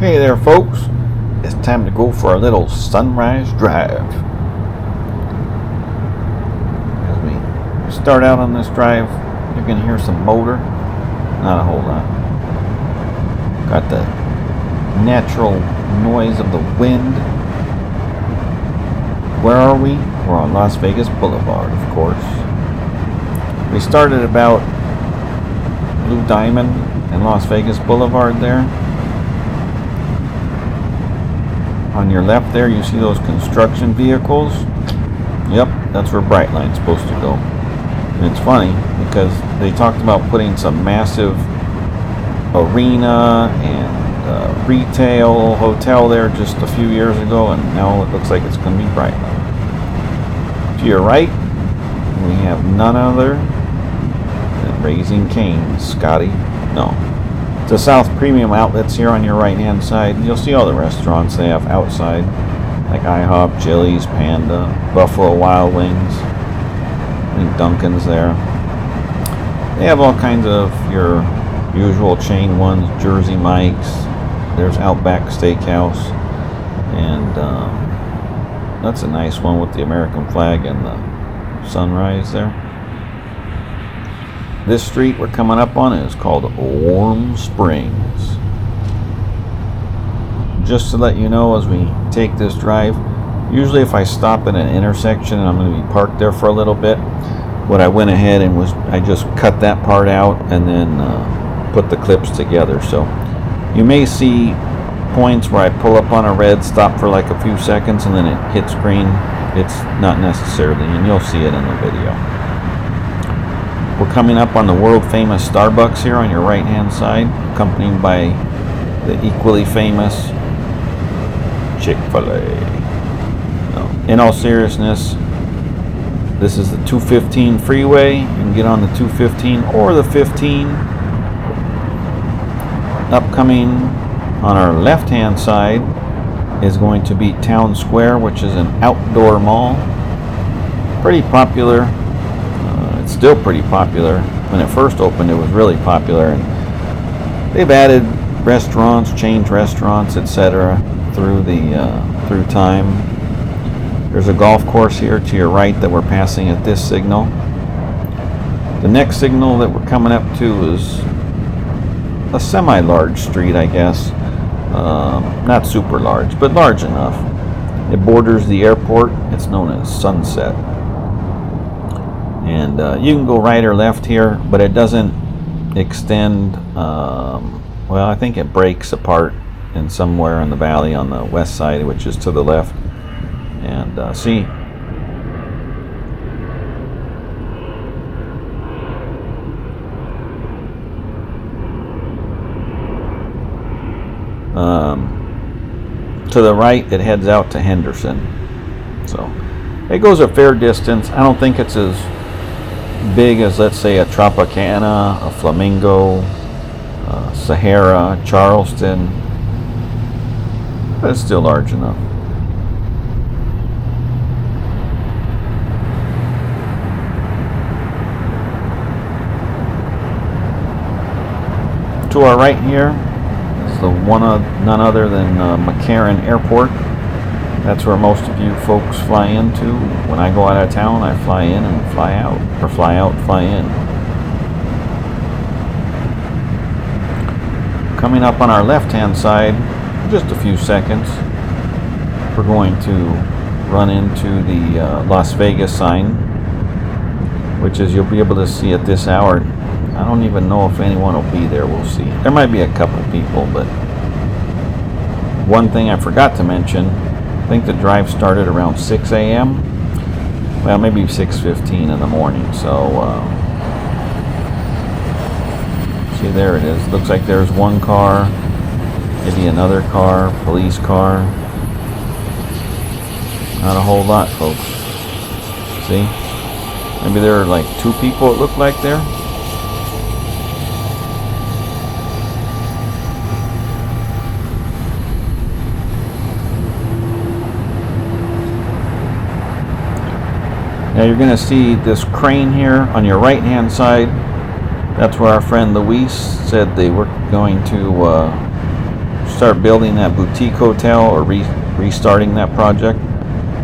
Hey there, folks. It's time to go for a little sunrise drive. As we start out on this drive, you're going to hear some motor. Not a whole lot. Got the natural noise of the wind. Where are we? We're on Las Vegas Boulevard, of course. We started about Blue Diamond and Las Vegas Boulevard there. On your left there, you see those construction vehicles? Yep, that's where Brightline's supposed to go. And it's funny because they talked about putting some massive arena and retail hotel there just a few years ago, and now it looks like it's going to be Brightline. To your right, we have none other than Raising Cane's, Scotty. No. The South Premium Outlets here on your right hand side. You'll see all the restaurants they have outside, like IHOP, Chili's, Panda, Buffalo Wild Wings. I think Dunkin's there. They have all kinds of your usual chain ones, Jersey Mike's. There's Outback Steakhouse, and that's a nice one with the American flag and the sunrise there. This street we're coming up on is called Warm Springs. Just to let you know, as we take this drive, usually if I stop at an intersection and I'm going to be parked there for a little bit, what I went ahead and I just cut that part out and then put the clips together. So you may see points where I pull up on a red, stop for like a few seconds, and then it hits green. It's not necessarily, and you'll see it in the video. We're coming up on the world famous Starbucks here on your right hand side, accompanied by the equally famous Chick-fil-A. No, in all seriousness, this is the 215 freeway. You can get on the 215 or the 15. Upcoming on our left hand side is going to be Town Square, which is an outdoor mall. Pretty popular. It's still pretty popular. When it first opened, it was really popular, and they've added restaurants, changed restaurants, etc. through time. There's a golf course here to your right that we're passing at this signal. The next signal that we're coming up to is a semi-large street, I guess. Not super large, but large enough. It borders the airport. It's known as Sunset. And you can go right or left here, but it doesn't extend. Well, I think it breaks apart in somewhere in the valley on the west side, which is to the left. And see, to the right, it heads out to Henderson. So it goes a fair distance. I don't think it's as big as, let's say, a Tropicana, a Flamingo, Sahara, Charleston, but it's still large enough. To our right here is the none other than McCarran Airport. That's where most of you folks fly into. When I go out of town, I fly in and fly out, or fly out, fly in. Coming up on our left-hand side, just a few seconds, we're going to run into the Las Vegas sign, which is you'll be able to see at this hour. I don't even know if anyone will be there. We'll see. There might be a couple people, but one thing I forgot to mention, I think the drive started around 6 a.m. Well, maybe 6:15 in the morning. So, see, there it is. Looks like there's one car, maybe another car, police car. Not a whole lot, folks. See? Maybe there are like two people, it looked like there. Now you're going to see this crane here on your right hand side. That's where our friend Luis said they were going to start building that boutique hotel or restarting that project.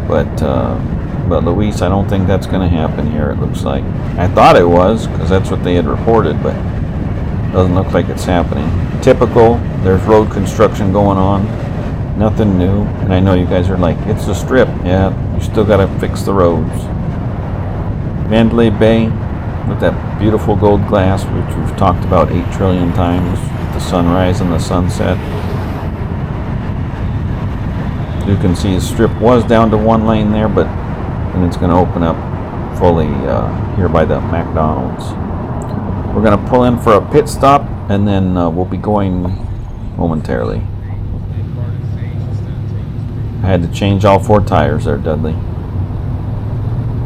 But Luis, I don't think that's going to happen here. It looks like I thought it was because that's what they had reported, but it doesn't look like it's happening. Typical. There's road construction going on. Nothing new. And I know you guys are like, it's the Strip. Yeah, you still got to fix the roads. Mandalay Bay with that beautiful gold glass, which we've talked about 8 trillion times. The sunrise and the sunset. You can see the Strip was down to 1 lane there, but then it's going to open up fully here by the McDonald's. We're going to pull in for a pit stop, and then we'll be going momentarily. I had to change all 4 tires there, Dudley.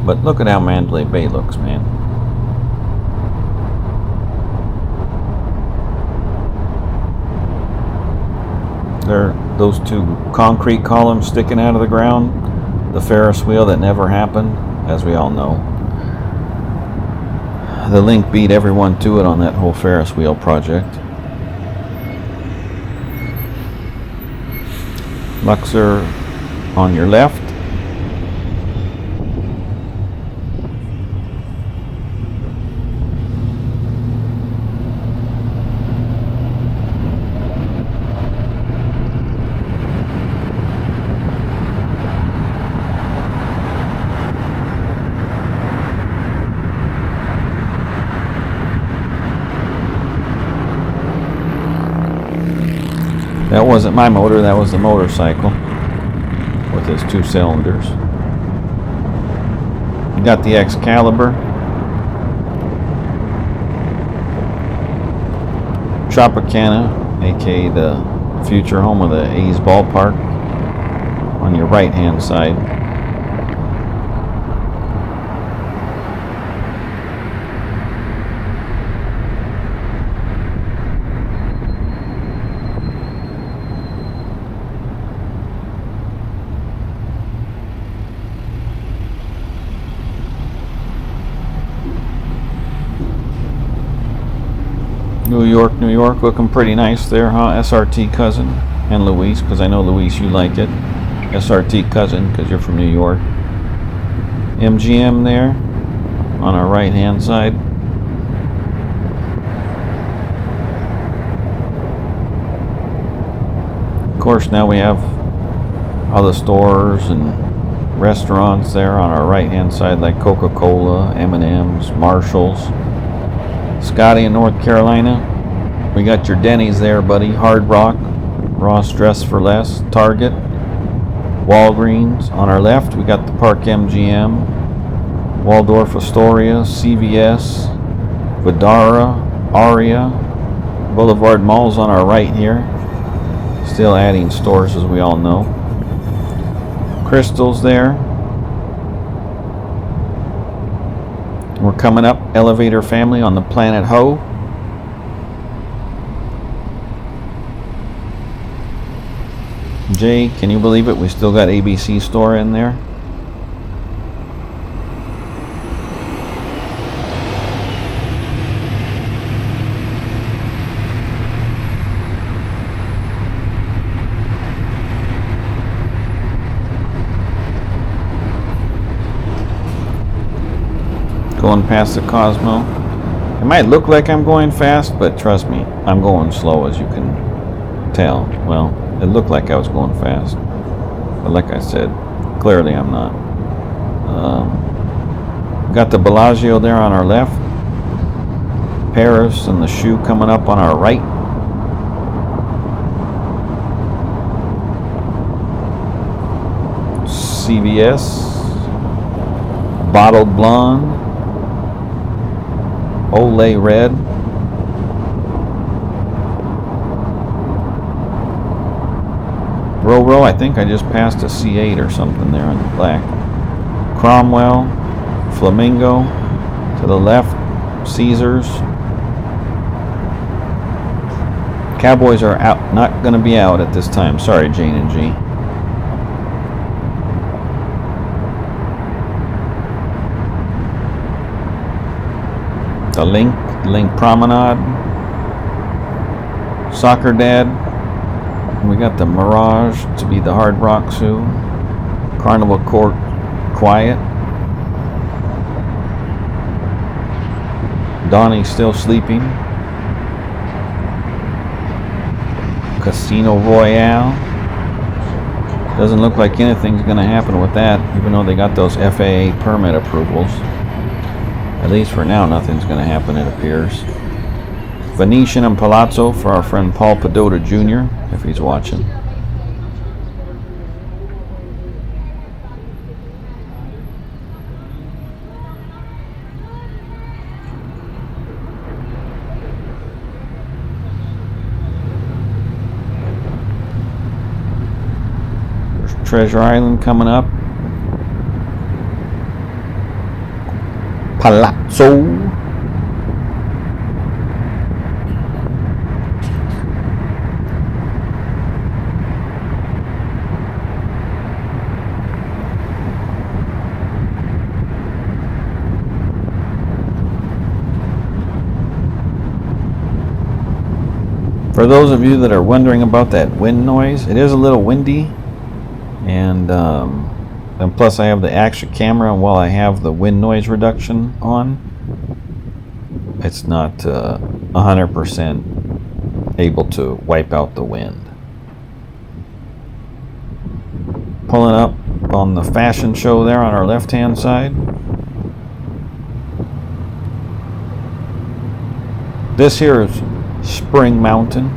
But look at how Mandalay Bay looks, man. There, those 2 concrete columns sticking out of the ground. The Ferris wheel that never happened, as we all know. The link beat everyone to it on that whole Ferris wheel project. Luxor on your left. That wasn't my motor, that was the motorcycle with his 2 cylinders. You got the Excalibur. Tropicana, aka the future home of the A's ballpark, on your right hand side. New York, looking pretty nice there, huh? SRT cousin and Luis, because I know Luis, you like it. SRT cousin, because you're from New York. MGM there on our right hand side. Of course, now we have all the stores and restaurants there on our right hand side, like Coca-Cola, M&M's, Marshall's. Scotty in North Carolina. We got your Denny's there, buddy. Hard Rock, Ross Dress for Less, Target, Walgreens. On our left, we got the Park MGM, Waldorf Astoria, CVS, Vidara, Aria, Boulevard Malls on our right here. Still adding stores, as we all know. Crystal's there. We're coming up, Elevator Family on the Planet Ho. Jay, can you believe it? We still got ABC store in there. Going past the Cosmo. It might look like I'm going fast, but trust me, I'm going slow, as you can tell. Well, it looked like I was going fast, but like I said, clearly I'm not. Got the Bellagio there on our left, Paris and the Shoe coming up on our right. CVS, Bottled Blonde, Olay Red, Row, I think I just passed a C8 or something there on the black. Cromwell, Flamingo, to the left, Caesars. Cowboys are out, not going to be out at this time. Sorry, Jane and G. The Link Promenade, Soccer Dad, We got the Mirage to be the Hard Rock Zoo. Carnival Court quiet. Donnie's still sleeping. Casino Royale. Doesn't look like anything's going to happen with that, even though they got those FAA permit approvals. At least for now, nothing's going to happen, it appears. Venetian and Palazzo for our friend Paul Pedota Jr., if he's watching. There's Treasure Island coming up. Palazzo. For those of you that are wondering about that wind noise, it is a little windy, and plus I have the extra camera, and while I have the wind noise reduction on, it's not 100% able to wipe out the wind. Pulling up on the fashion show there on our left hand side. This here is Spring Mountain,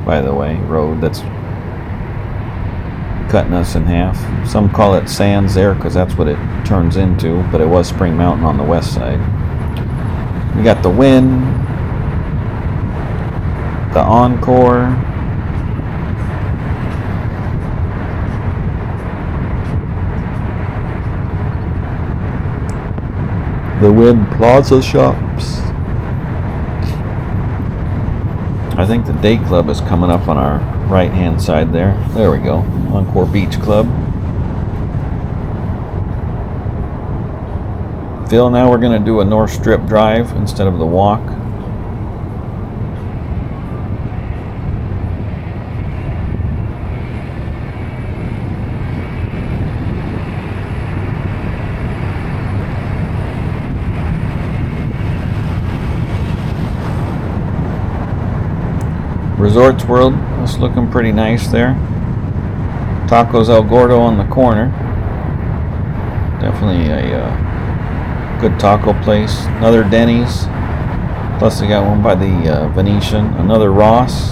by the way, road that's cutting us in half. Some call it Sands there because that's what it turns into, but it was Spring Mountain on the west side. We got the Wind, the Encore, the Wind Plaza Shops. I think the Day Club is coming up on our right hand side there. There we go. Encore Beach Club. Phil, now we're going to do a North Strip drive instead of the walk. Resorts World, it's looking pretty nice there. Tacos El Gordo on the corner. Definitely a good taco place. Another Denny's. Plus they got one by the Venetian. Another Ross.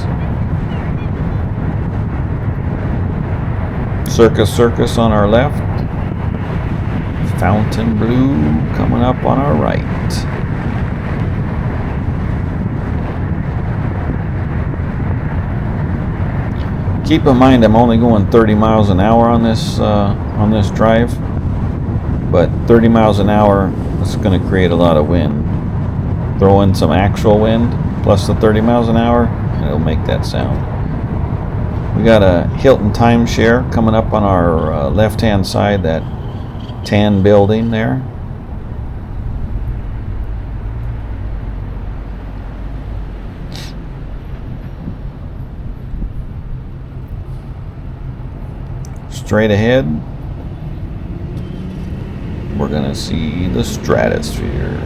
Circus on our left. Fountain Blue coming up on our right. Keep in mind I'm only going 30 miles an hour on this drive, but 30 miles an hour is going to create a lot of wind. Throw in some actual wind plus the 30 miles an hour and it'll make that sound. We got a Hilton timeshare coming up on our left hand side, that tan building there. Straight ahead, we're going to see the Stratosphere.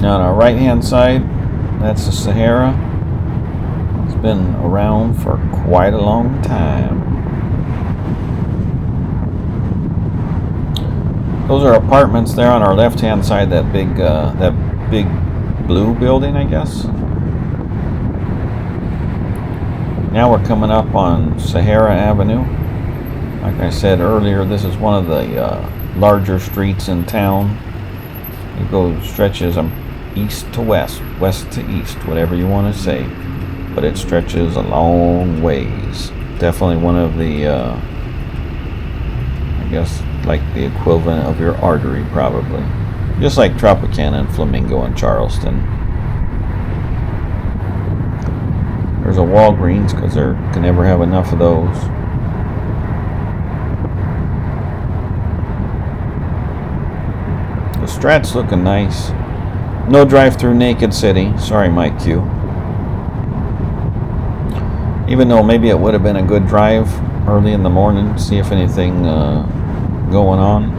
Now on our right hand side, that's the Sahara. It's been around for quite a long time. Those are apartments there on our left hand side, that big blue building, I guess. Now we're coming up on Sahara Avenue. Like I said earlier, this is one of the larger streets in town. It stretches east to west, west to east, whatever you want to say, but it stretches a long ways. Definitely one of the guess like the equivalent of your artery, probably. Just like Tropicana and Flamingo and Charleston. There's a Walgreens because there can never have enough of those. The Strat's looking nice. No drive-through Naked City. Sorry, Mike Q. Even though maybe it would have been a good drive early in the morning, see if anything going on.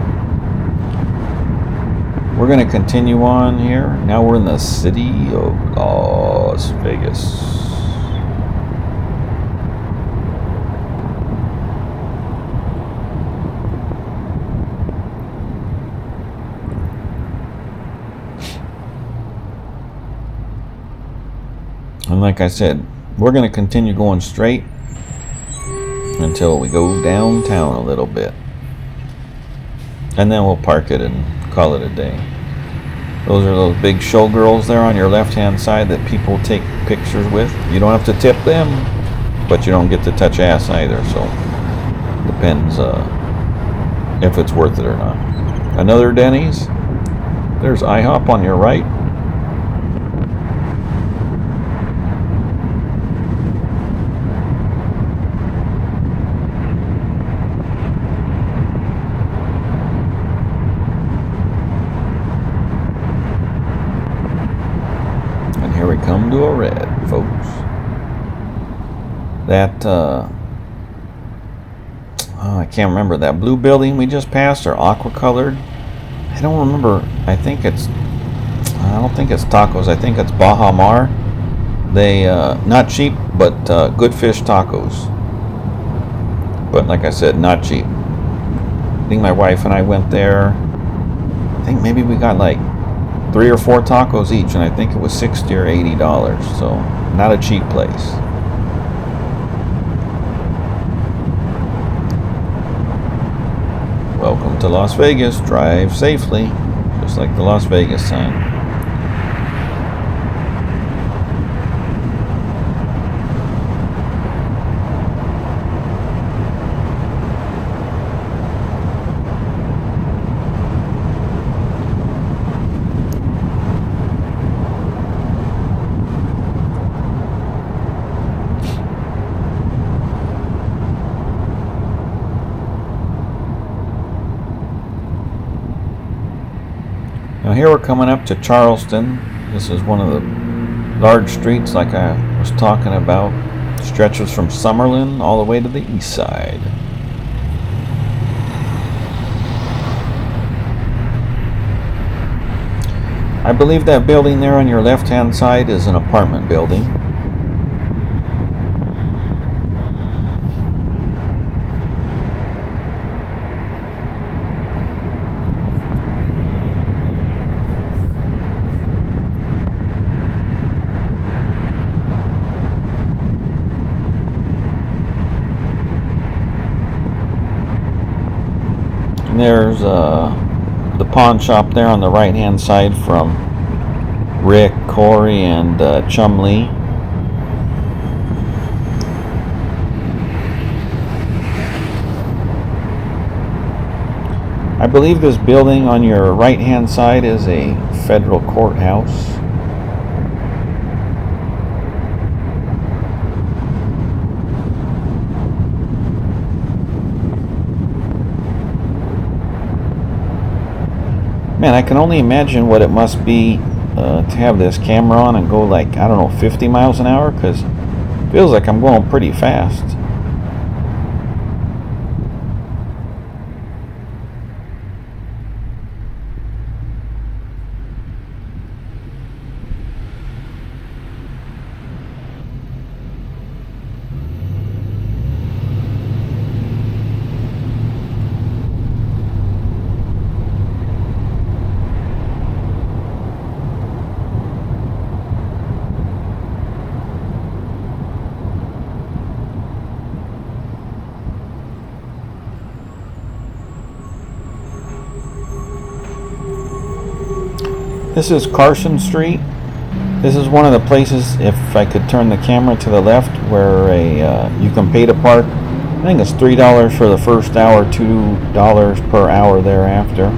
We're going to continue on here. Now we're in the city of Las Vegas. And like I said, we're going to continue going straight until we go downtown a little bit. And then we'll park it and call it a day. Those are those big showgirls there on your left-hand side that people take pictures with. You don't have to tip them, but you don't get to touch ass either. So, depends if it's worth it or not. Another Denny's. There's IHOP on your right. Come to a red, folks. That I can't remember, that blue building we just passed, or aqua colored. I don't remember. I don't think it's tacos. I think it's Baja Mar. They not cheap, but good fish tacos. But like I said, not cheap. I think my wife and I went there. I think maybe we got like 3 or 4 tacos each, and I think it was $60 or $80, so not a cheap place. Welcome to Las Vegas. Drive safely, just like the Las Vegas sign. Now here we're coming up to Charleston. This is one of the large streets like I was talking about. Stretches from Summerlin all the way to the east side. I believe that building there on your left-hand side is an apartment building. There's the pawn shop there on the right hand side from Rick, Corey, and Chum Lee. I believe this building on your right hand side is a federal courthouse. Man, I can only imagine what it must be to have this camera on and go like, I don't know, 50 miles an hour, because it feels like I'm going pretty fast. This is Carson Street. This is one of the places, if I could turn the camera to the left, where you can pay to park I think it's $3 for the first hour, $2 per hour thereafter.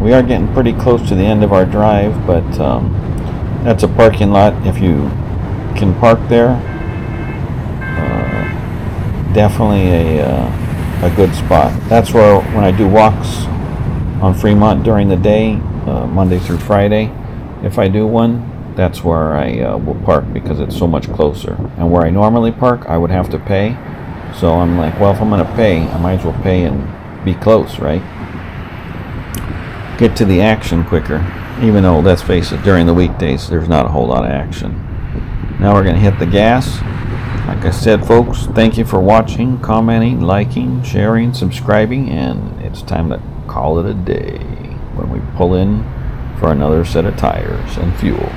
We are getting pretty close to the end of our drive, but that's a parking lot. If you can park there, definitely a good spot. That's where, when I do walks on Fremont during the day, Monday through Friday, if I do one, that's where I will park, because it's so much closer. And where I normally park, I would have to pay. So I'm like, well, if I'm going to pay, I might as well pay and be close, right? Get to the action quicker. Even though, let's face it, during the weekdays, there's not a whole lot of action. Now we're going to hit the gas. Like I said, folks, thank you for watching, commenting, liking, sharing, subscribing, and it's time to call it a day when we pull in for another set of tires and fuel.